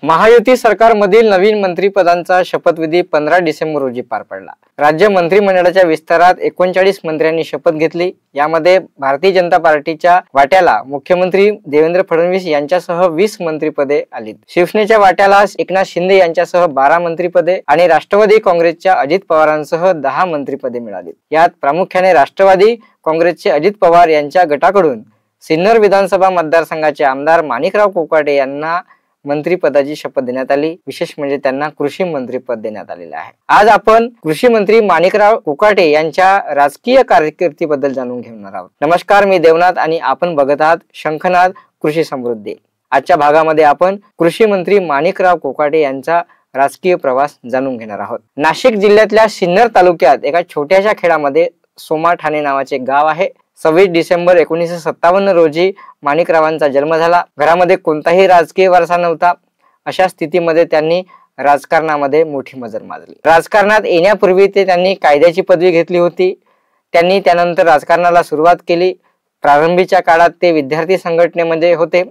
महायुती सरकारमधील नवीन मंत्रिपदांचा शपथविधी 15 डिसेंबर रोजी पार पडला। राज्य मंत्रिमंडळाच्या विस्तारात 39 मंत्र्यांनी शपथ घेतली। यामध्ये भारतीय जनता पार्टीच्या वाट्याला मुख्यमंत्री देवेंद्र फडणवीस यांच्यासह 20 मंत्रिपदे आली। शिवसेनेच्या वाट्याला एकनाथ शिंदे यांच्यासह 12 मंत्रिपदे आणि राष्ट्रवादी काँग्रेसच्या अजित पवारांसह 10 मंत्रिपदे मिळाली। यात प्रामुख्याने राष्ट्रवादी काँग्रेसचे अजित पवार यांच्या गटाकडून सिन्नर विधानसभा मतदारसंघाचे आमदार माणिकराव कोकाटे यांना मंत्रिपदाची शपथ देण्यात आली। विशेष म्हणजे त्यांना कृषी मंत्रिपद देण्यात आलेले आहे। आज आपण कृषी मंत्री माणिकराव कोकाटे यांच्या राजकीय कारकिर्दीबद्दल जाणून घेणार आहोत। नमस्कार, मी देवनाथ आणि आपण बघत आहात शंखनाद कृषी समृद्धी। आजच्या भागामध्ये आपण कृषी मंत्री माणिकराव कोकाटे यांचा राजकीय प्रवास जाणून घेणार आहोत। नाशिक जिल्ह्यातल्या सिन्नर तालुक्यात एका छोट्याशा खेड्यामध्ये सोमा ठाणे नावाचे गाव आहे। 26 डिसेंबर 1957 रोजी माणिकरावांचा जन्म झाला। घरामध्ये कोणताही राजकीय वारसा नव्हता। अशा स्थितीमध्ये त्यांनी राजकारणामध्ये मोठी मजल मारली। राजकारणात येण्यापूर्वी त्यांनी कायद्याची पदवी घेतली होती। त्यांनी त्यानंतर राजकारणाला सुरुवात केली। प्रारंभीच्या काळात ते विद्यार्थी संघटनेमध्ये होते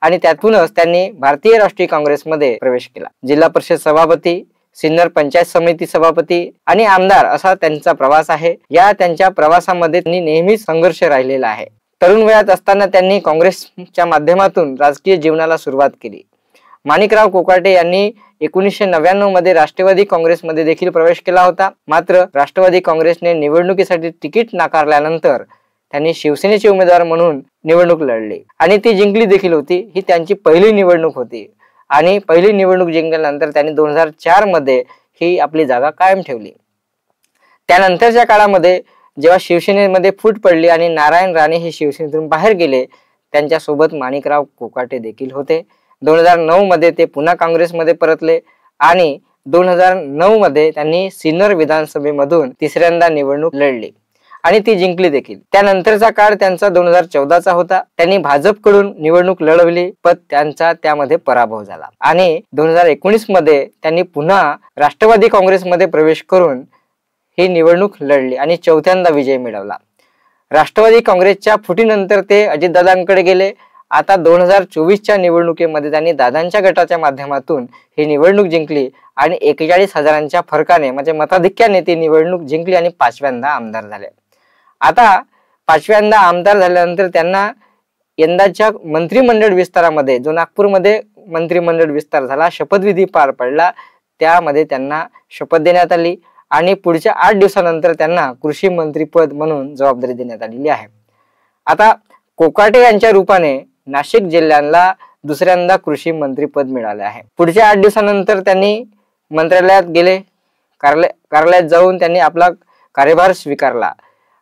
आणि त्यातूनच त्यांनी भारतीय राष्ट्रीय काँग्रेसमध्ये प्रवेश केला। जिल्हा परिषद सभापती, सिन्नर पंचायत समिती सभापती आणि आमदार असा त्यांचा प्रवास आहे। या त्यांच्या प्रवासामध्ये त्यांनी नेहमीच संघर्ष राहिलेला आहे। तरुण वयात असताना त्यांनी काँग्रेसच्या माध्यमातून राजकीय जीवनाला सुरुवात केली। माणिकराव कोकाटे यांनी 1999 मध्ये राष्ट्रवादी काँग्रेसमध्ये देखील प्रवेश केला होता। मात्र राष्ट्रवादी काँग्रेसने निवडणुकीसाठी तिकीट नाकारल्यानंतर त्यांनी शिवसेनेचे उमेदवार म्हणून निवडणूक लढली आणि ती जिंकली देखील होती। ही त्यांची पहिली निवडणूक होती आणि पहिली निवडणूक जिंकल्यानंतर त्यांनी 2004 मध्ये ही आपली जागा कायम ठेवली। त्यानंतरच्या काळामध्ये जेव्हा शिवसेनेमध्ये फूट पडली आणि नारायण राणे हे शिवसेनेतून बाहेर गेले, त्यांच्या सोबत माणिकराव कोकाटे देखील होते। 2009 मध्ये ते पुन्हा काँग्रेसमध्ये परतले आणि 2009 मध्ये त्यांनी सिन्नर विधानसभेमधून तिसऱ्यांदा निवडणूक लढली आणि ती जिंकली देखील। त्यानंतरचा काळ त्यांचा 2014चा होता। त्यांनी भाजपकडून निवडणूक लढवली पण त्यांचा त्यामध्ये पराभव झाला आणि 2019 मध्ये त्यांनी पुन्हा राष्ट्रवादी काँग्रेसमध्ये प्रवेश करून ही निवडणूक लढली आणि चौथ्यांदा विजय मिळवला। राष्ट्रवादी काँग्रेसच्या फुटीनंतर ते अजितदादांकडे गेले। आता 2024च्या निवडणुकीमध्ये त्यांनी दादांच्या गटाच्या माध्यमातून ही निवडणूक जिंकली आणि 41,000च्या फरकाने म्हणजे मताधिक्याने ती निवडणूक जिंकली आणि 5व्यांदा आमदार झाले। आता 5व्यांदा आमदार झाल्यानंतर त्यांना यंदाच्या मंत्रिमंडळ विस्तारामध्ये जो नागपूरमध्ये मंत्रिमंडळ विस्तार झाला, शपथविधी पार पडला, त्यामध्ये त्यांना शपथ देण्यात आली आणि पुढच्या 8 दिवसानंतर त्यांना कृषी मंत्रिपद म्हणून जबाबदारी देण्यात आलेली आहे। आता कोकाटे यांच्या रूपाने नाशिक जिल्ह्याला दुसऱ्यांदा कृषी मंत्रिपद मिळाले आहे। पुढच्या 8 दिवसानंतर त्यांनी मंत्रालयात गेले। कार्यालयात जाऊन त्यांनी आपला कार्यभार स्वीकारला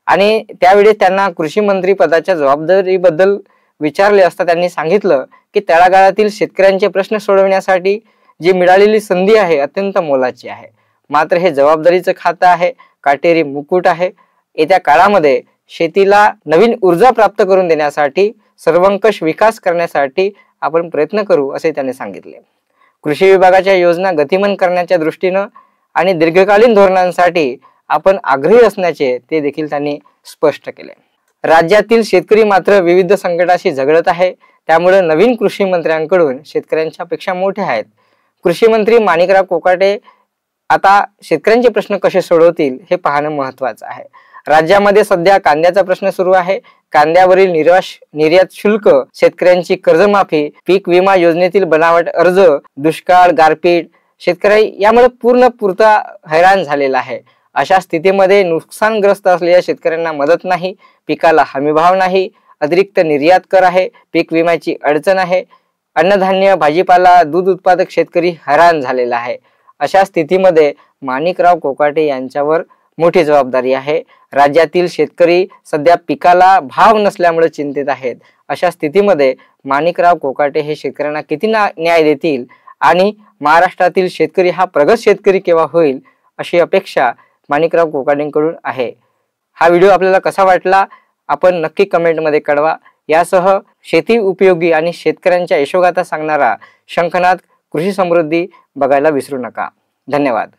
आणि त्यावेळी त्यांना कृषी मंत्री पदाच्या जबाबदारीबद्दल विचारले असता त्यांनी सांगितलं की तळागाळातील शेतकऱ्यांचे प्रश्न सोडवण्यासाठी जी मिळालेली संधी आहे अत्यंत मोलाची आहे। मात्र हे जबाबदारीचं खातं आहे, काटेरी मुकुट आहे। येत्या काळामध्ये शेतीला नवीन ऊर्जा प्राप्त करून देण्यासाठी, सर्वंकष विकास करण्यासाठी आपण प्रयत्न करू असे त्यांनी सांगितले। कृषी विभागाच्या योजना गतिमान करण्याच्या दृष्टीने आणि दीर्घकालीन धोरणांसाठी आपण आग्रही असण्याचे ते देखील त्यांनी स्पष्ट केले। राज्यातील शेतकरी मात्र विविध संकटाशी झगडत आहे, त्यामुळे नवीन कृषी मंत्र्यांकडून शेतकऱ्यांच्या अपेक्षा मोठ्या आहेत। कृषी मंत्री माणिकराव कोकाटे आता शेतकऱ्यांचे प्रश्न कसे सोडवतील हे पाहणं महत्त्वाचं आहे। राज्यामध्ये सध्या कांद्याचा प्रश्न सुरू आहे। कांद्यावरील निर्यात शुल्क, शेतकऱ्यांची कर्जमाफी, पीक विमा योजनेतील बनावट अर्ज, दुष्काळ, गारपीट, शेतकरी यामुळे पूर्णतः हैराण झालेला आहे। अशा स्थितीमध्ये नुकसानग्रस्त असलेल्या शेतकऱ्यांना मदत नाही, पिकाला हमीभाव नाही, अतिरिक्त निर्यात कर आहे, पीक विम्याची अडचण आहे, अन्नधान्य, भाजीपाला, दूध उत्पादक शेतकरी हैराण झालेला आहे। अशा स्थितीमध्ये माणिकराव कोकाटे यांच्यावर मोठी जबाबदारी आहे। राज्यातील शेतकरी सध्या पिकाला भाव नसल्यामुळे चिंतित आहेत। अशा स्थितीमध्ये माणिकराव कोकाटे हे शेतकऱ्यांना किती न्याय देतील आणि महाराष्ट्रातील शेतकरी हा प्रगत शेतकरी केव्हा होईल अशी अपेक्षा माणिकराव कोकाटेंकडून आहे। हा व्हिडिओ आपल्याला कसा वाटला आपण नक्की कमेंटमध्ये कळवा। यासह शेती उपयोगी आणि शेतकऱ्यांच्या यशोगाथा सांगणारा शंखनाद कृषी समृद्धी बघायला विसरू नका। धन्यवाद।